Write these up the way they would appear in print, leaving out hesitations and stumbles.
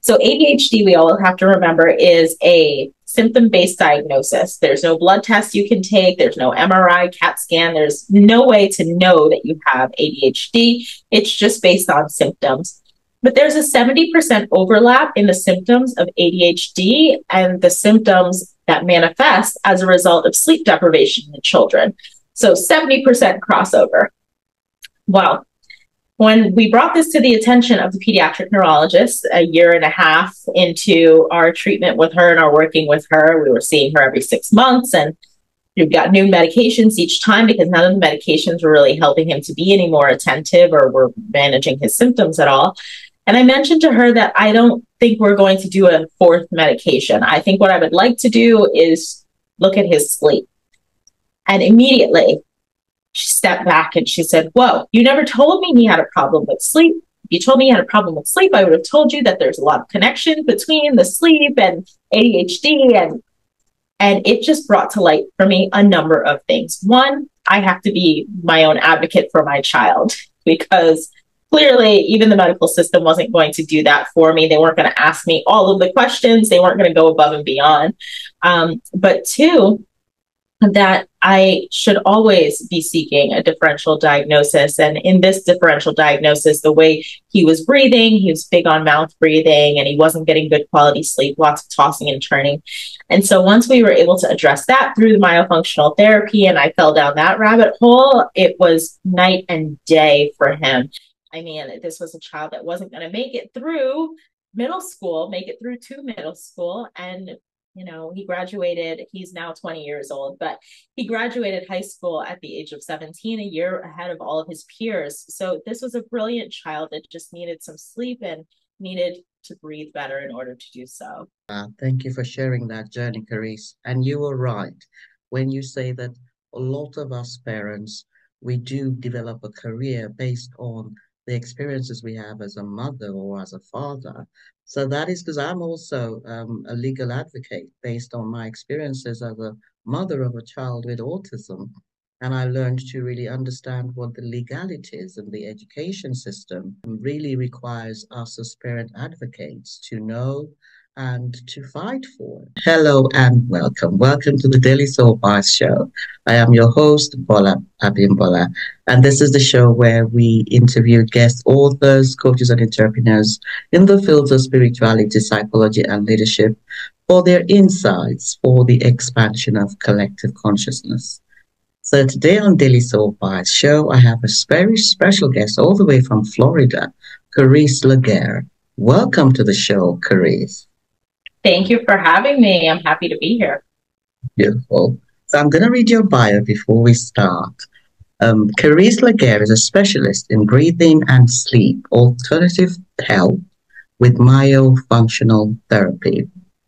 So ADHD, we all have to remember, is a symptom-based diagnosis. There's no blood test you can take. There's no MRI, CAT scan. There's no way to know that you have ADHD. It's just based on symptoms. But there's a 70% overlap in the symptoms of ADHD and the symptoms that manifest as a result of sleep deprivation in children. So 70% crossover. Well, when we brought this to the attention of the pediatric neurologist a year and a half into our treatment with her and our working with her, we were seeing her every 6 months, and we've got new medications each time because none of the medications were really helping him to be any more attentive or were managing his symptoms at all. And I mentioned to her that I don't think we're going to do a fourth medication. I think what I would like to do is look at his sleep. And immediately she stepped back and she said, whoa, you never told me he had a problem with sleep. If you told me he had a problem with sleep, I would have told you that there's a lot of connection between the sleep and ADHD. And it just brought to light for me a number of things. One, I have to be my own advocate for my child because clearly even the medical system wasn't going to do that for me. They weren't going to ask me all of the questions. They weren't going to go above and beyond. But two, that I should always be seeking a differential diagnosis. And in this differential diagnosis, the way he was breathing, he was big on mouth breathing, and he wasn't getting good quality sleep, lots of tossing and turning. And so once we were able to address that through the myofunctional therapy, and I fell down that rabbit hole, it was night and day for him. I mean, this was a child that wasn't going to make it through middle school, make it through to middle school. And you know, he graduated, he's now 20 years old, but he graduated high school at the age of 17, a year ahead of all of his peers. So this was a brilliant child that just needed some sleep and needed to breathe better in order to do so. Thank you for sharing that journey, Karese. And you were right when you say that a lot of us parents, we do develop a career based on the experiences we have as a mother or as a father. So that is because I'm also a legal advocate based on my experiences as a mother of a child with autism. And I learned to really understand what the legalities and the education system really requires us as parent advocates to know and to fight for. Hello and welcome. Welcome to the Daily Soul Bites Show. I am your host, Bolaabimbola, and this is the show where we interview guest authors, coaches, and entrepreneurs in the fields of spirituality, psychology, and leadership for their insights for the expansion of collective consciousness. So today on Daily Soul Bites Show, I have a very special guest all the way from Florida, Karese Laguerre. Welcome to the show, Karese. Thank you for having me. I'm happy to be here. Beautiful. So I'm going to read your bio before we start. Karese Laguerre is a specialist in breathing and sleep, alternative health with myofunctional therapy.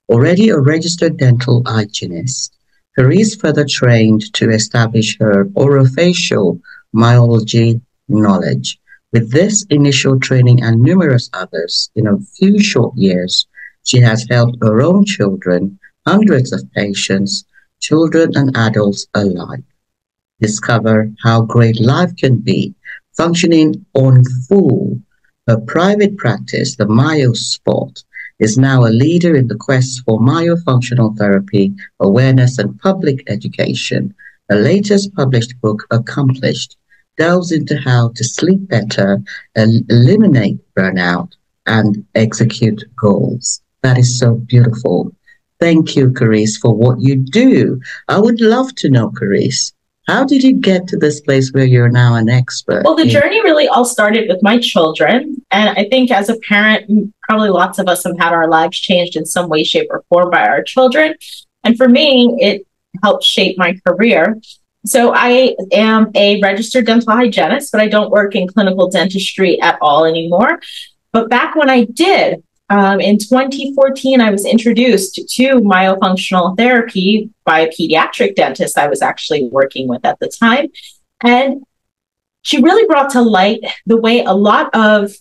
Already a registered dental hygienist, Karese further trained to establish her orofacial myology knowledge. With this initial training and numerous others in a few short years, she has helped her own children, hundreds of patients, children and adults alike, discover how great life can be functioning on full. Her private practice, the Myo Spot, is now a leader in the quest for myofunctional therapy, awareness, and public education. Her latest published book, Accomplished, delves into how to sleep better, eliminate burnout, and execute goals. That is so beautiful. Thank you, Karese, for what you do. I would love to know, Karese, how did you get to this place where you're now an expert? Well, the journey really all started with my children. And I think as a parent, probably lots of us have had our lives changed in some way, shape, or form by our children. And for me, it helped shape my career. So I am a registered dental hygienist, but I don't work in clinical dentistry at all anymore. But back when I did, in 2014, I was introduced to myofunctional therapy by a pediatric dentist I was actually working with at the time. And she really brought to light the way a lot of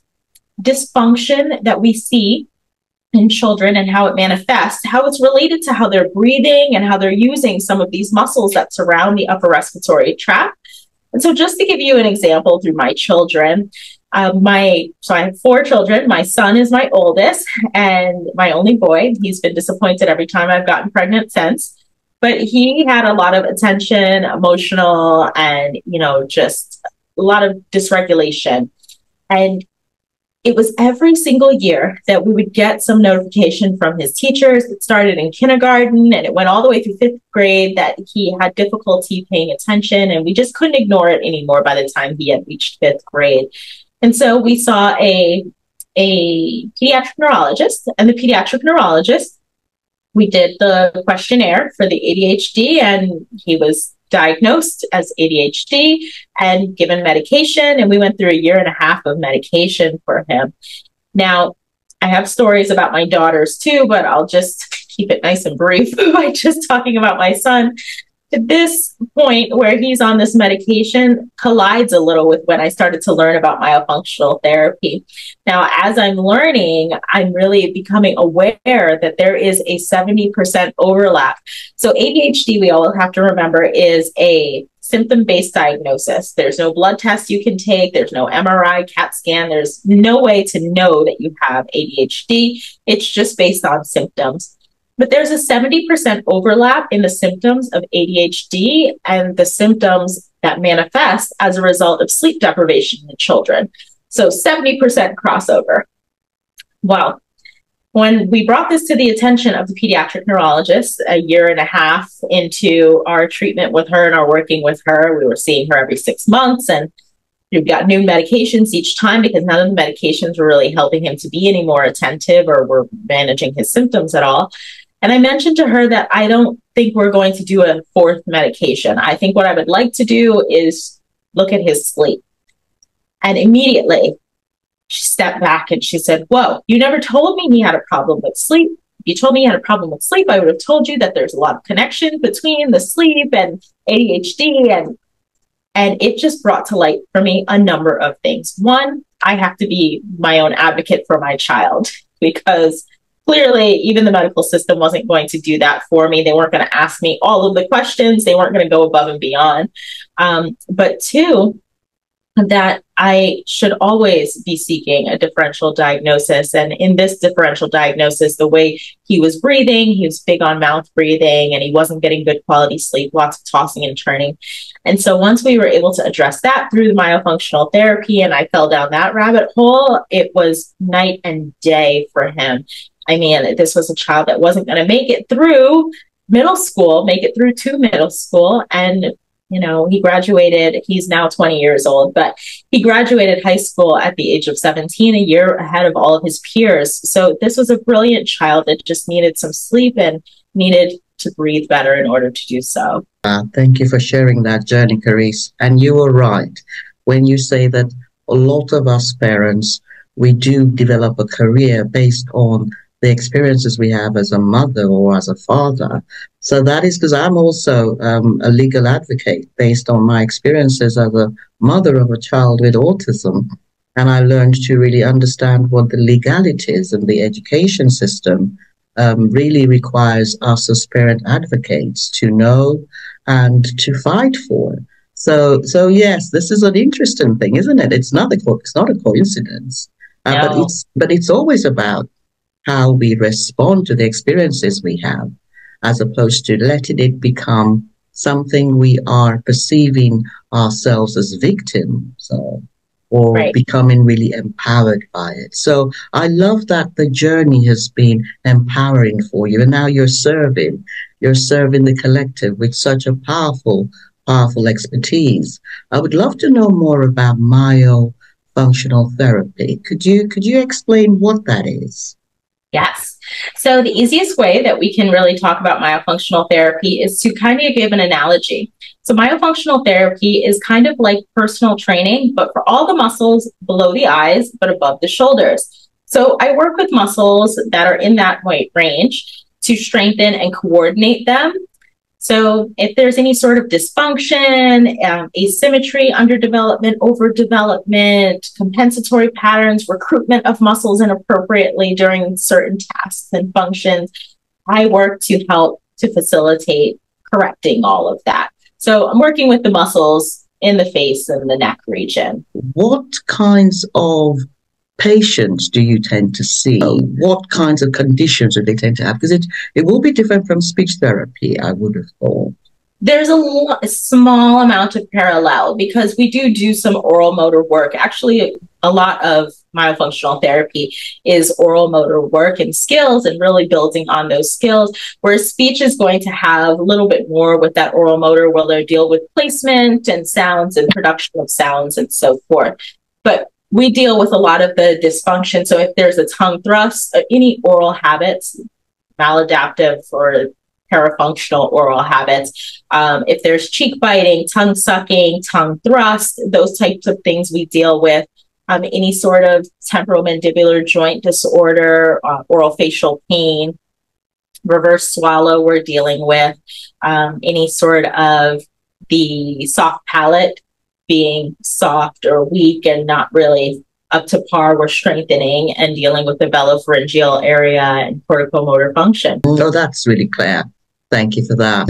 dysfunction that we see in children and how it manifests, how it's related to how they're breathing and how they're using some of these muscles that surround the upper respiratory tract. And so just to give you an example through my children, So I have four children. My son is my oldest and my only boy. He's been disappointed every time I've gotten pregnant since. But he had a lot of attention, emotional, and, just a lot of dysregulation. And it was every single year that we would get some notification from his teachers. It started in kindergarten and it went all the way through fifth grade that he had difficulty paying attention, and we just couldn't ignore it anymore by the time he had reached fifth grade. And so we saw a pediatric neurologist, and the pediatric neurologist, we did the questionnaire for the ADHD, and he was diagnosed as ADHD and given medication. And we went through a year and a half of medication for him. Now, I have stories about my daughters too, but I'll just keep it nice and brief by just talking about my son. This point where he's on this medication collides a little with when I started to learn about myofunctional therapy. Now, as I'm learning, I'm really becoming aware that there is a 70% overlap. So ADHD, we all have to remember, is a symptom-based diagnosis. There's no blood test you can take. There's no MRI, CAT scan. There's no way to know that you have ADHD. It's just based on symptoms. But there's a 70% overlap in the symptoms of ADHD and the symptoms that manifest as a result of sleep deprivation in children. So 70% crossover. Well, when we brought this to the attention of the pediatric neurologist a year and a half into our treatment with her and our working with her, we were seeing her every 6 months, and we've got new medications each time because none of the medications were really helping him to be any more attentive or were managing his symptoms at all. And I mentioned to her that I don't think we're going to do a fourth medication. I think what I would like to do is look at his sleep. And immediately she stepped back and she said, "Whoa, you never told me he had a problem with sleep. If you told me he had a problem with sleep, I would have told you that there's a lot of connection between the sleep and ADHD." And it just brought to light for me a number of things. One, I have to be my own advocate for my child, because clearly, even the medical system wasn't going to do that for me. They weren't going to ask me all of the questions. They weren't going to go above and beyond. But two, that I should always be seeking a differential diagnosis. And in this differential diagnosis, the way he was breathing, he was big on mouth breathing, and he wasn't getting good quality sleep, lots of tossing and turning. And so once we were able to address that through the myofunctional therapy, and I fell down that rabbit hole, it was night and day for him. I mean, this was a child that wasn't going to make it through middle school, make it through to middle school. And, he graduated, he's now 20 years old, but he graduated high school at the age of 17, a year ahead of all of his peers. So this was a brilliant child that just needed some sleep and needed to breathe better in order to do so. Thank you for sharing that journey, Karese. And you were right when you say that a lot of us parents, we do develop a career based on the experiences we have as a mother or as a father. So that is because I'm also a legal advocate based on my experiences as a mother of a child with autism. And I learned to really understand what the legalities and the education system really requires us as parent advocates to know and to fight for. So yes, this is an interesting thing, isn't it? It's not a coincidence, No. but it's always about how we respond to the experiences we have, as opposed to letting it become something we are perceiving ourselves as victims of, or Right. becoming really empowered by it. So I love that the journey has been empowering for you, and now you're serving the collective with such a powerful expertise. I would love to know more about myofunctional therapy. Could you explain what that is? Yes. So the easiest way that we can really talk about myofunctional therapy is to kind of give an analogy. So myofunctional therapy is kind of like personal training, but for all the muscles below the eyes, but above the shoulders. So I work with muscles that are in that weight range to strengthen and coordinate them. So if there's any sort of dysfunction, asymmetry, underdevelopment, overdevelopment, compensatory patterns, recruitment of muscles inappropriately during certain tasks and functions, I work to help to facilitate correcting all of that. So I'm working with the muscles in the face and the neck region. What kinds of patients do you tend to see? What kinds of conditions do they tend to have? Because it will be different from speech therapy, I would have thought. There's a small amount of parallel because we do some oral motor work. Actually, a lot of myofunctional therapy is oral motor work and skills and really building on those skills, whereas speech is going to have a little bit more with that oral motor where they deal with placement and sounds and production of sounds and so forth. But we deal with a lot of the dysfunction. So if there's a tongue thrust, any oral habits, maladaptive or parafunctional oral habits, if there's cheek biting, tongue sucking, tongue thrust, those types of things we deal with. Any sort of temporomandibular joint disorder, orofacial pain, reverse swallow we're dealing with, any sort of the soft palate being soft or weak and not really up to par, we're strengthening and dealing with the velopharyngeal area and corticomotor function. Oh, that's really clear. Thank you for that.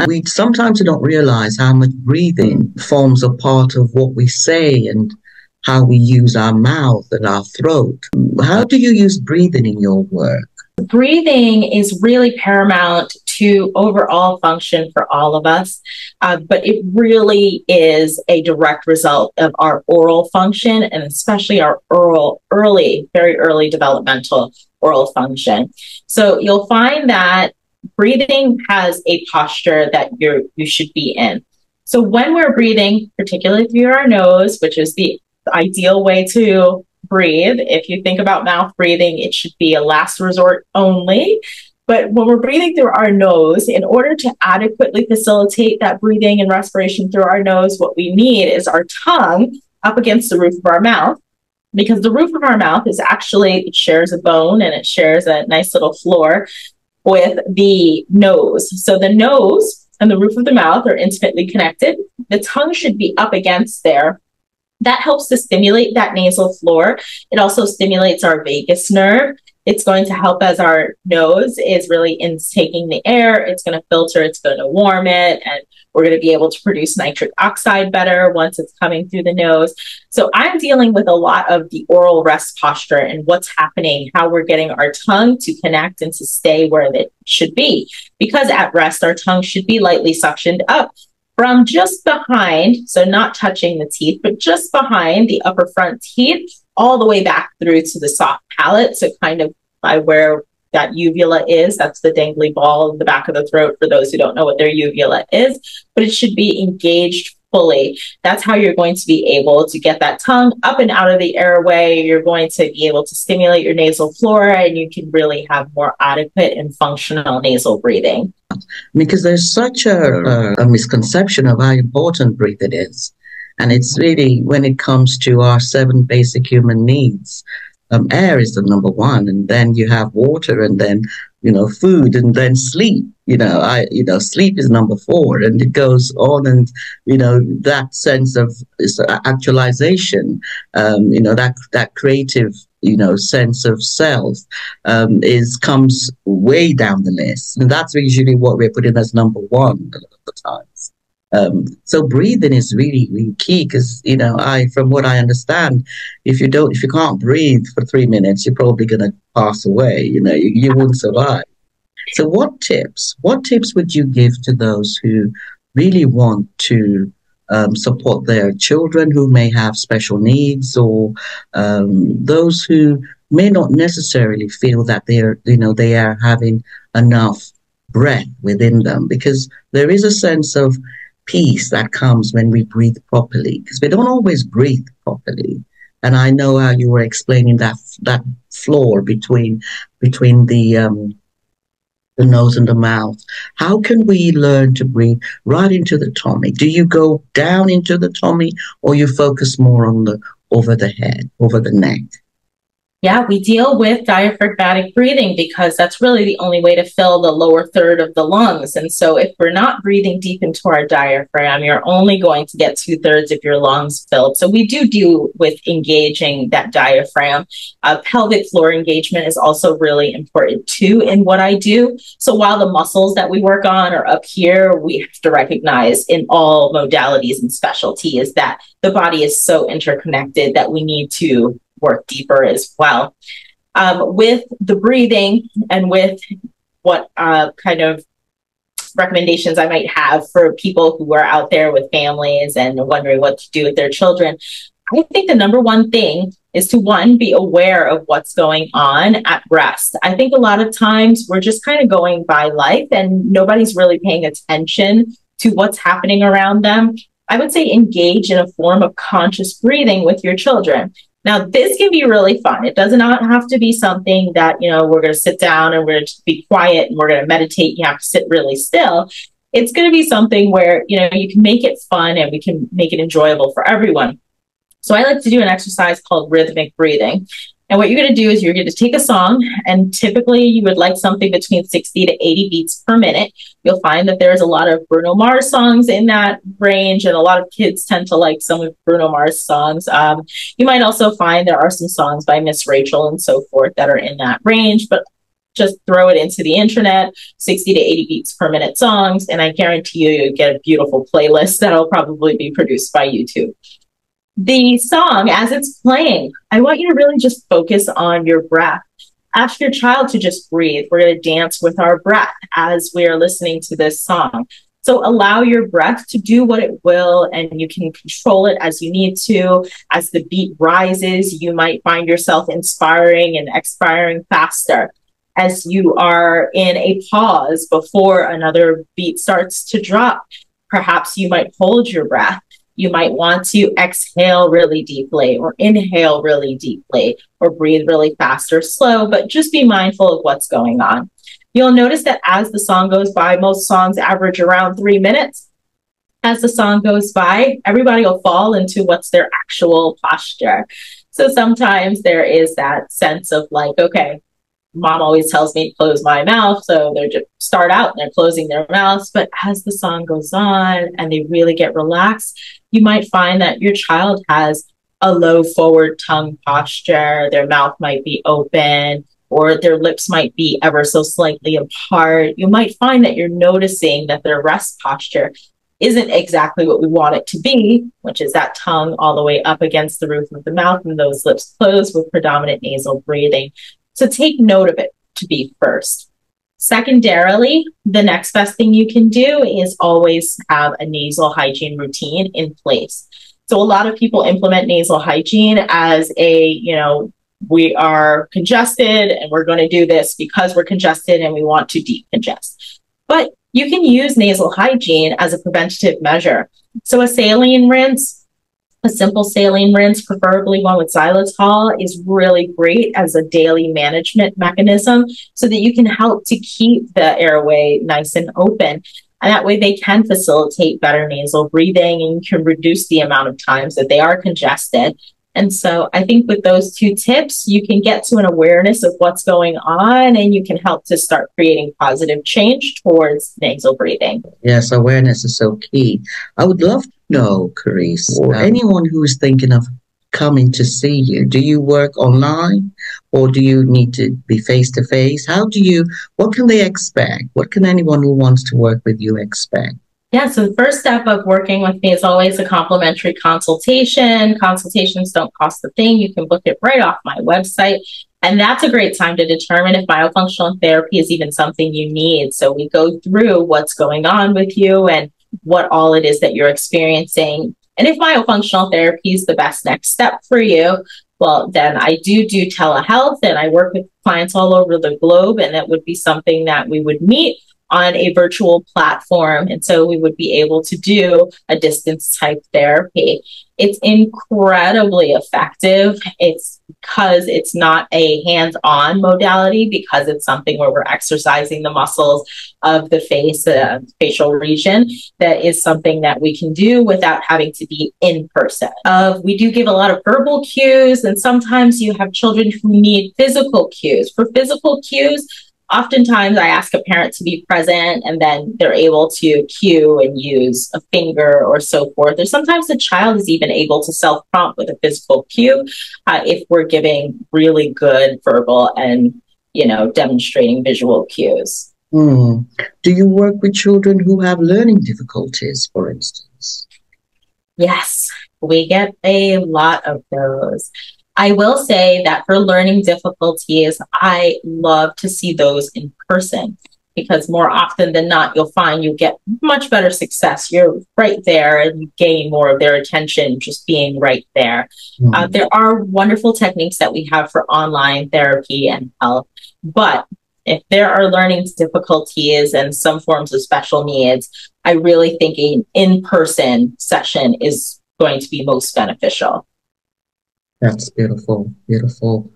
We sometimes don't realize how much breathing forms a part of what we say and how we use our mouth and our throat. How do you use breathing in your work? Breathing is really paramount to overall function for all of us, but it really is a direct result of our oral function and especially our very early developmental oral function. So you'll find that breathing has a posture that you should be in. So when we're breathing, particularly through our nose, which is the ideal way to breathe, if you think about mouth breathing, it should be a last resort only. But when we're breathing through our nose, in order to adequately facilitate that breathing and respiration through our nose, what we need is our tongue up against the roof of our mouth, because the roof of our mouth is actually, it shares a bone and it shares a nice little floor with the nose. So the nose and the roof of the mouth are intimately connected. The tongue should be up against there. That helps to stimulate that nasal floor. It also stimulates our vagus nerve. It's going to help as our nose is really intaking the air. It's going to filter, it's going to warm it, and we're going to be able to produce nitric oxide better once it's coming through the nose. So I'm dealing with a lot of the oral rest posture and what's happening, how we're getting our tongue to connect and to stay where it should be. Because at rest, our tongue should be lightly suctioned up from just behind, so not touching the teeth, but just behind the upper front teeth, all the way back through to the soft palate. So kind of by where that uvula is, that's the dangly ball in the back of the throat for those who don't know what their uvula is, but it should be engaged fully. That's how you're going to be able to get that tongue up and out of the airway. You're going to be able to stimulate your nasal flora, and you can really have more adequate and functional nasal breathing. Because there's such a misconception of how important breathing is. And it's really, when it comes to our 7 basic human needs, air is the number 1, and then you have water, and then, food, and then sleep. Sleep is number 4, and it goes on, and, that sense of actualization, that creative, sense of self comes way down the list. And that's usually what we're putting as number 1 a lot of the times. So breathing is really, really key because, from what I understand, if you can't breathe for 3 minutes, you're probably going to pass away. You wouldn't survive. So what tips would you give to those who really want to support their children who may have special needs, or those who may not necessarily feel that they are having enough breath within them? Because there is a sense of peace that comes when we breathe properly, because we don't always breathe properly. And I know how you were explaining that floor between the nose and the mouth. How can we learn to breathe right into the tummy? Do you go down into the tummy, or you focus more on over the head, over the neck? Yeah, we deal with diaphragmatic breathing because that's really the only way to fill the lower third of the lungs. And so if we're not breathing deep into our diaphragm, you're only going to get 2/3 of your lungs filled. So we do deal with engaging that diaphragm. Pelvic floor engagement is also really important too in what I do. So while the muscles that we work on are up here, we have to recognize in all modalities and specialties that the body is so interconnected that we need to work deeper as well. With the breathing and with what kind of recommendations I might have for people who are out there with families and wondering what to do with their children, I think the number one thing is to, one, be aware of what's going on at rest. I think a lot of times we're just kind of going by life and nobody's really paying attention to what's happening around them. I would say engage in a form of conscious breathing with your children. Now, this can be really fun. It does not have to be something that, we're going to sit down and we're going to be quiet and we're going to meditate. You have to sit really still. It's going to be something where, you can make it fun and we can make it enjoyable for everyone. So I like to do an exercise called rhythmic breathing. And what you're going to do is you're going to take a song, and typically you would like something between 60 to 80 beats per minute. You'll find that there's a lot of Bruno Mars songs in that range, and a lot of kids tend to like some of Bruno Mars songs. You might also find there are some songs by Miss Rachel and so forth that are in that range, but just throw it into the internet, 60 to 80 beats per minute songs, and I guarantee you get a beautiful playlist that'll probably be produced by YouTube. The song, as it's playing, I want you to really just focus on your breath. Ask your child to just breathe. We're going to dance with our breath as we are listening to this song. So allow your breath to do what it will, and you can control it as you need to. As the beat rises, you might find yourself inspiring and expiring faster. As you are in a pause before another beat starts to drop, perhaps you might hold your breath. You might want to exhale really deeply or inhale really deeply or breathe really fast or slow, but just be mindful of what's going on. You'll notice that as the song goes by, most songs average around 3 minutes. As the song goes by, everybody will fall into what's their actual posture. So sometimes there is that sense of like, okay, mom always tells me to close my mouth. So they just start out and they're closing their mouths. But as the song goes on and they really get relaxed, you might find that your child has a low forward tongue posture. Their mouth might be open or their lips might be ever so slightly apart. You might find that you're noticing that their rest posture isn't exactly what we want it to be, which is that tongue all the way up against the roof of the mouth and those lips closed with predominant nasal breathing. So take note of it to be first. Secondarily, the next best thing you can do is always have a nasal hygiene routine in place. So a lot of people implement nasal hygiene as we are congested and we're going to do this because we're congested and we want to decongest. But you can use nasal hygiene as a preventative measure. So a saline rinse, a simple saline rinse, preferably one with xylitol, is really great as a daily management mechanism so that you can help to keep the airway nice and open. And that way they can facilitate better nasal breathing and you can reduce the amount of times that they are congested. And so I think with those two tips, you can get to an awareness of what's going on and you can help to start creating positive change towards nasal breathing. Yes, awareness is so key. I would love to know, Karese, or anyone who is thinking of coming to see you, do you work online or do you need to be face-to-face? What can they expect? What can anyone who wants to work with you expect? Yeah, so the first step of working with me is always a complimentary consultation. Consultations don't cost a thing. You can book it right off my website. And that's a great time to determine if myofunctional therapy is even something you need. So we go through what's going on with you and what all it is that you're experiencing. And if myofunctional therapy is the best next step for you, well, then I do telehealth and I work with clients all over the globe, and that would be something that we would meet. on a virtual platform. And so we would be able to do a distance type therapy. It's incredibly effective. It's because it's not a hands-on modality, because it's something where we're exercising the muscles of the face, facial region. That is something that we can do without having to be in person. We do give a lot of verbal cues, and sometimes you have children who need physical cues. For physical cues, oftentimes I ask a parent to be present, and then they're able to cue and use a finger or so forth. Or sometimes the child is even able to self-prompt with a physical cue if we're giving really good verbal and, demonstrating visual cues. Do you work with children who have learning difficulties, for instance? Yes, we get a lot of those. I will say that for learning difficulties, I love to see those in person, because more often than not, you'll find you get much better success. You're right there and you gain more of their attention just being right there. There are wonderful techniques that we have for online therapy and health, but if there are learning difficulties and some forms of special needs, I really think an in-person session is going to be most beneficial. That's beautiful, beautiful.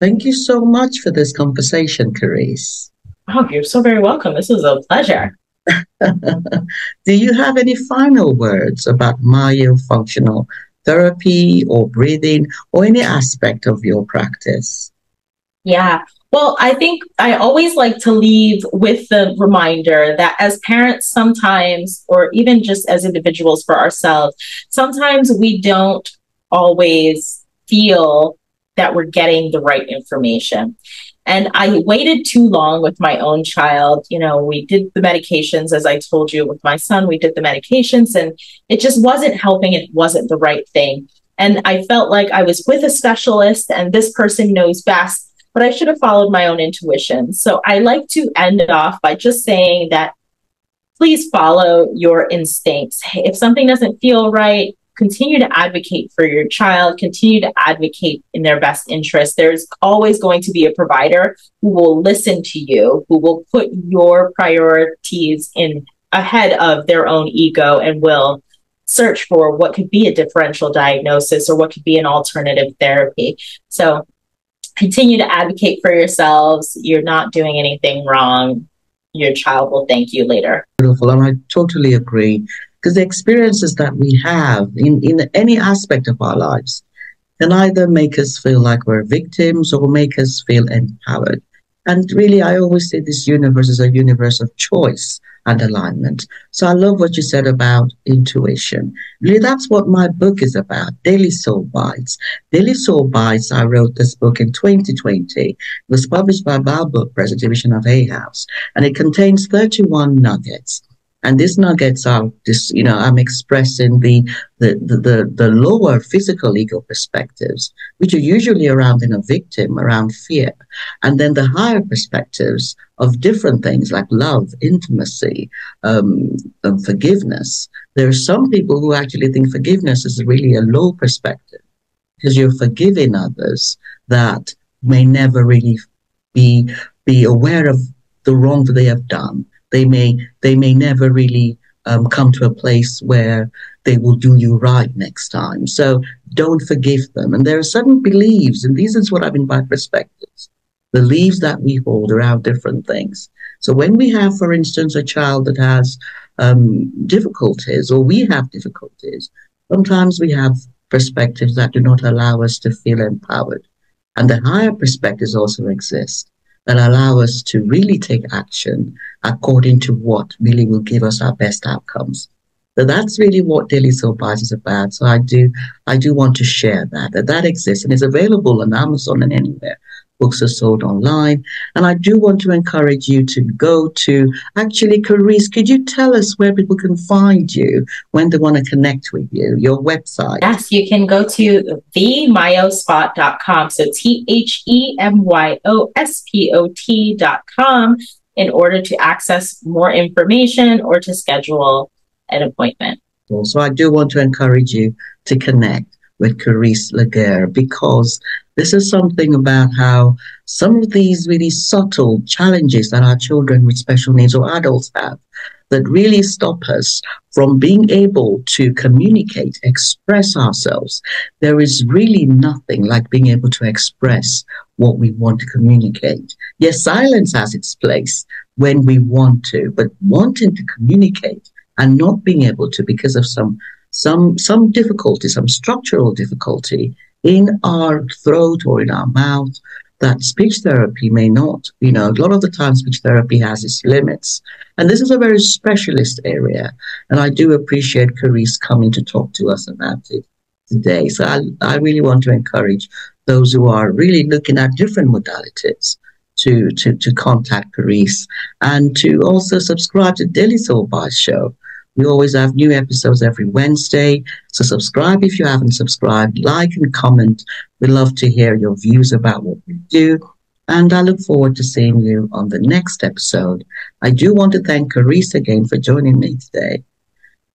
Thank you so much for this conversation, Karese. Oh, you're so very welcome. This was a pleasure. Do you have any final words about myofunctional therapy or breathing or any aspect of your practice? Yeah. Well, I think I always like to leave with the reminder that as parents sometimes, or even just as individuals for ourselves, sometimes we don't always feel that we're getting the right information. And I waited too long with my own child. We did the medications, as I told you, with my son, we did the medications, and it just wasn't helping. It wasn't the right thing. And I felt like I was with a specialist and this person knows best, but I should have followed my own intuition. So I like to end it off by just saying that please follow your instincts. If something doesn't feel right, continue to advocate for your child, continue to advocate in their best interest. There's always going to be a provider who will listen to you, who will put your priorities in ahead of their own ego and will search for what could be a differential diagnosis or what could be an alternative therapy. So continue to advocate for yourselves. You're not doing anything wrong. Your child will thank you later. Beautiful, and I totally agree. Because the experiences that we have in any aspect of our lives can either make us feel like we're victims or make us feel empowered. And really, I always say this universe is a universe of choice and alignment. So I love what you said about intuition. Really, that's what my book is about, Daily Soul Bytes. Daily Soul Bytes, I wrote this book in 2020. It was published by Bola Book Press, division of Hay House, and it contains 31 nuggets. And these nuggets are I'm expressing the lower physical ego perspectives, which are usually around in a victim, around fear. And then the higher perspectives of different things like love, intimacy, forgiveness. There are some people who actually think forgiveness is really a low perspective, because you're forgiving others that may never really be aware of the wrong that they have done. They may never really come to a place where they will do you right next time. So don't forgive them. And there are certain beliefs, and this is what I mean by perspectives, beliefs that we hold around different things. So when we have, for instance, a child that has difficulties, or we have difficulties, sometimes we have perspectives that do not allow us to feel empowered. And the higher perspectives also exist that allow us to really take action according to what really will give us our best outcomes. So that's really what Daily Soul Bytes is about. So I do want to share that exists and is available on Amazon and anywhere books are sold online. And I do want to encourage you to go to, actually, Karese, could you tell us where people can find you when they want to connect with you, your website? Yes, you can go to themyospot.com. So Themyospot.com in order to access more information or to schedule an appointment. So I do want to encourage you to connect with Karese Laguerre, because This is something about how some of these really subtle challenges that our children with special needs or adults have that really stop us from being able to communicate, express ourselves. There is really nothing like being able to express what we want to communicate. Yes, silence has its place when we want to, but wanting to communicate and not being able to because of some difficulty, some structural difficulty in our throat or in our mouth that speech therapy may not. A lot of the time speech therapy has its limits. And this is a very specialist area. And I do appreciate Karese coming to talk to us about it today. So I really want to encourage those who are really looking at different modalities to contact Karese and to also subscribe to Daily Soul Bites Show. We always have new episodes every Wednesday. So subscribe if you haven't subscribed, like and comment. We love to hear your views about what we do. And I look forward to seeing you on the next episode. I do want to thank Karese again for joining me today.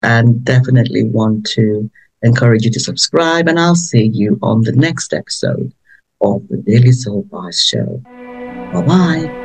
And definitely want to encourage you to subscribe. And I'll see you on the next episode of the Daily Soul Bites Show. Bye-bye.